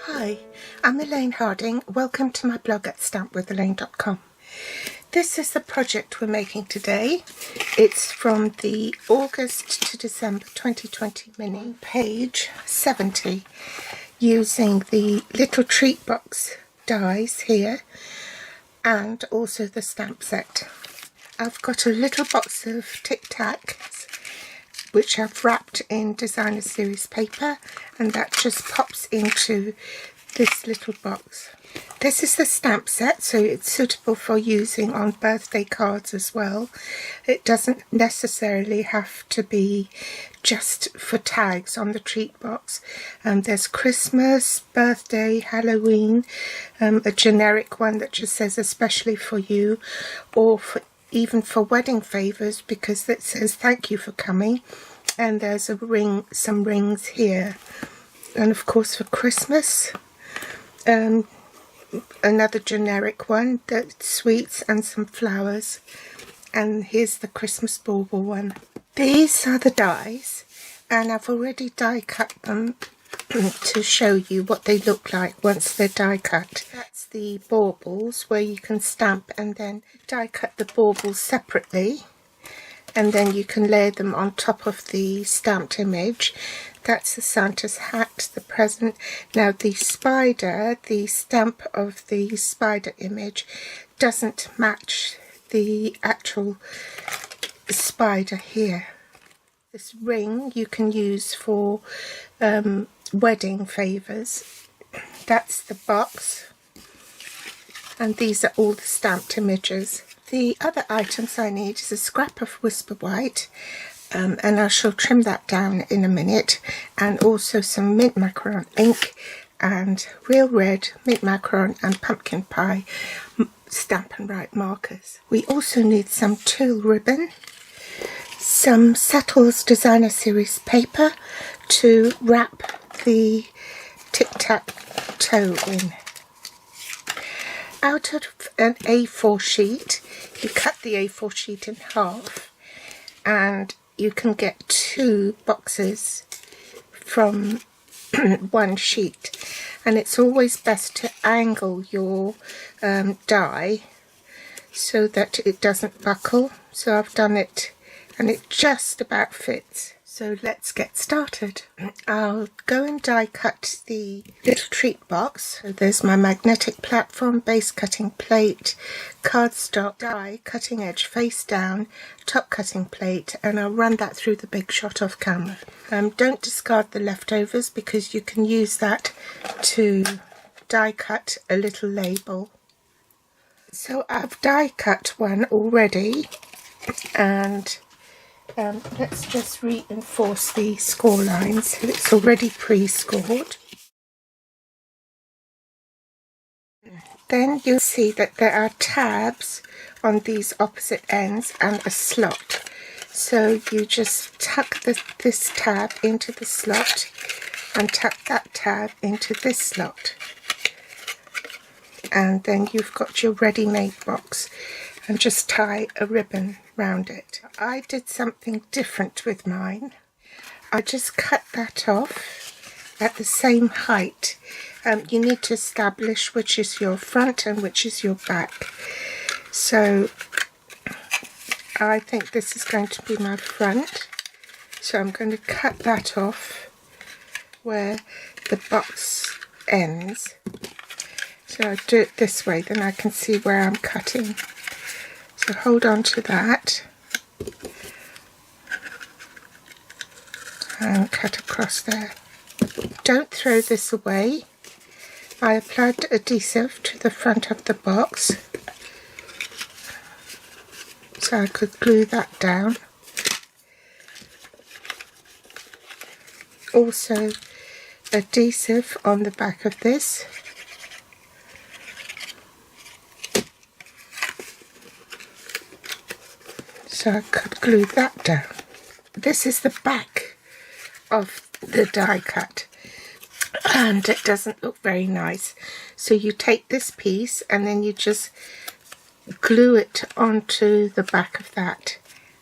Hi, I'm Elaine Harding. Welcome to my blog at stampwithelaine.com. This is the project we're making today. It's from the August to December 2020 mini, page 70, using the little treat box dies here and also the stamp set. I've got a little box of Tic Tacs which I've wrapped in designer series paper, and that just pops into this little box. This is the stamp set, so it's suitable for using on birthday cards as well. It doesn't necessarily have to be just for tags on the treat box. There's Christmas, birthday, Halloween, a generic one that just says especially for you, or even for wedding favours, because it says thank you for coming. And there's a ring, some rings here, and of course for Christmas, another generic one, that's sweets and some flowers. And here's the Christmas bauble one. These are the dies, and I've already die cut them to show you what they look like once they're die cut. That's the baubles where you can stamp and then die cut the baubles separately, and then you can lay them on top of the stamped image. That's the Santa's hat, the present. Now the spider, the stamp of the spider image doesn't match the actual spider here. This ring you can use for wedding favours. That's the box, and these are all the stamped images. The other items I need is a scrap of Whisper White, and I shall trim that down in a minute, and also some mint macaron ink and real red, mint macaron and pumpkin pie Stampin' Write markers. We also need some tulle ribbon, some Settles designer series paper to wrap the tic-tac-toe in. Out of an A4 sheet, you cut the A4 sheet in half, and you can get 2 boxes from one sheet, and it's always best to angle your die so that it doesn't buckle. So I've done it and it just about fits. So let's get started. I'll go and die cut the little treat box. So there's my magnetic platform, base cutting plate, cardstock, die, cutting edge face down, top cutting plate, and I'll run that through the big shot off camera. Don't discard the leftovers because you can use that to die cut a little label. So I've die cut one already, and let's just reinforce the score lines. So it's already pre-scored. Then you'll see that there are tabs on these opposite ends and a slot. So you just tuck this tab into the slot and tuck that tab into this slot. And then you've got your ready-made box, and just tie a ribbon round it. I did something different with mine. I just cut that off at the same height. You need to establish which is your front and which is your back. So I think this is going to be my front. So I'm going to cut that off where the box ends. So I do it this way, then I can see where I'm cutting. So hold on to that and cut across there. Don't throw this away. I applied adhesive to the front of the box so I could glue that down. Also adhesive on the back of this. So I could glue that down. This is the back of the die cut, and it doesn't look very nice. So you take this piece and then you just glue it onto the back of that,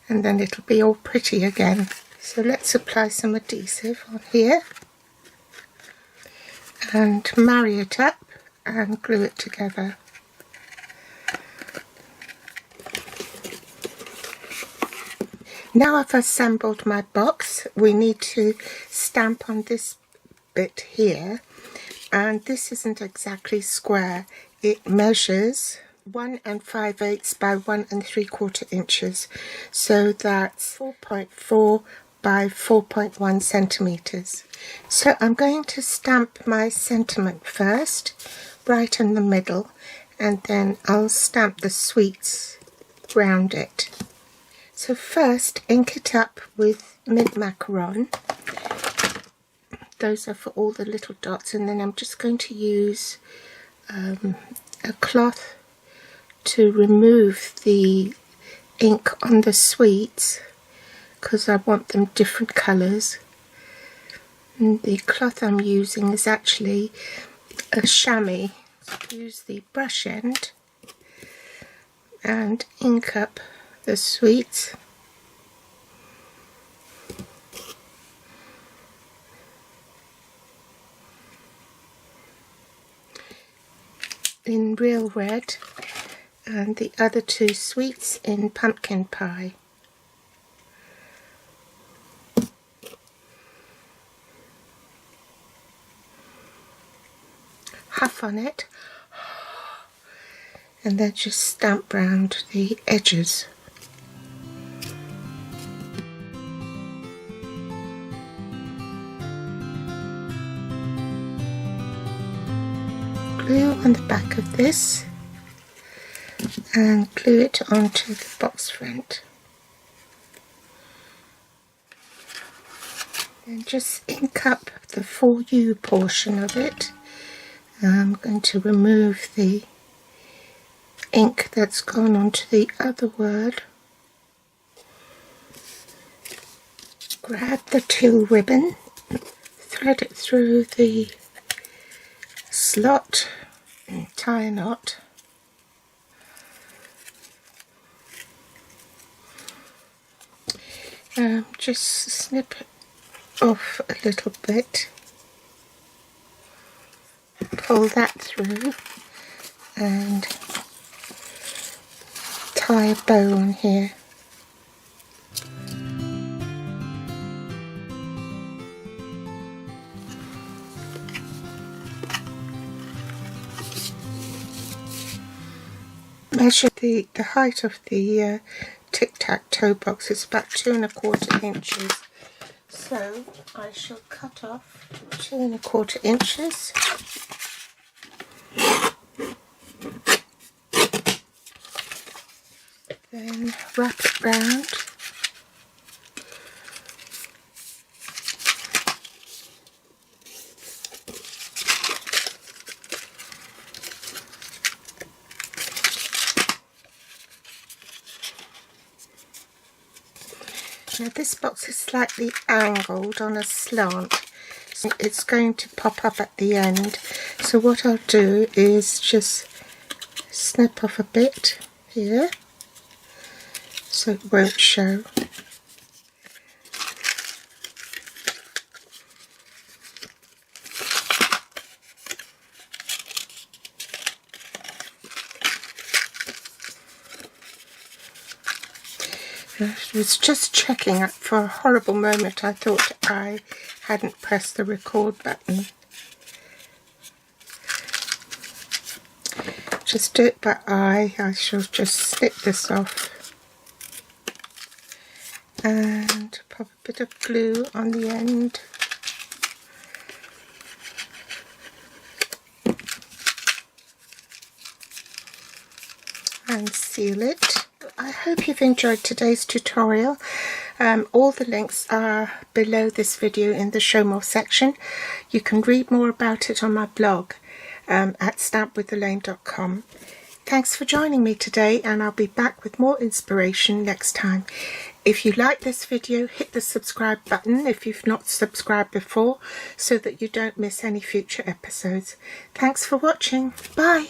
and then it'll be all pretty again. So let's apply some adhesive on here. and marry it up and glue it together. Now I've assembled my box, we need to stamp on this bit here, and this isn't exactly square. It measures 1 5/8 by 1 3/4 inches, so that's 4.4 by 4.1 centimeters. So I'm going to stamp my sentiment first, right in the middle, and then I'll stamp the sweets round it. So first, ink it up with mint macaron. Those are for all the little dots, and then I'm just going to use a cloth to remove the ink on the sweets, because I want them different colours. And the cloth I'm using is actually a chamois. Use the brush end and ink up the sweets. In real red, and the other two sweets in pumpkin pie. Huff on it, and then just stamp round the edges. Glue on the back of this and glue it onto the box front. Then just ink up the For You portion of it. I'm going to remove the ink that's gone onto the other word. Grab the tulle ribbon, thread it through the slot and tie a knot. Just snip it off a little bit, pull that through and tie a bow on here. Measure the height of the tic-tac-toe box. It's about 2 1/4 inches. So I shall cut off 2 1/4 inches. Then wrap it round. Now this box is slightly angled on a slant, so it's going to pop up at the end. So what I'll do is just snip off a bit here so it won't show. I was just checking. For a horrible moment I thought I hadn't pressed the record button. Just do it by eye. I shall just snip this off and pop a bit of glue on the end. And seal it. I hope you've enjoyed today's tutorial. All the links are below this video in the show more section. You can read more about it on my blog at stampwithelaine.com. Thanks for joining me today, and I'll be back with more inspiration next time. If you like this video, hit the subscribe button if you've not subscribed before, so that you don't miss any future episodes. Thanks for watching. Bye.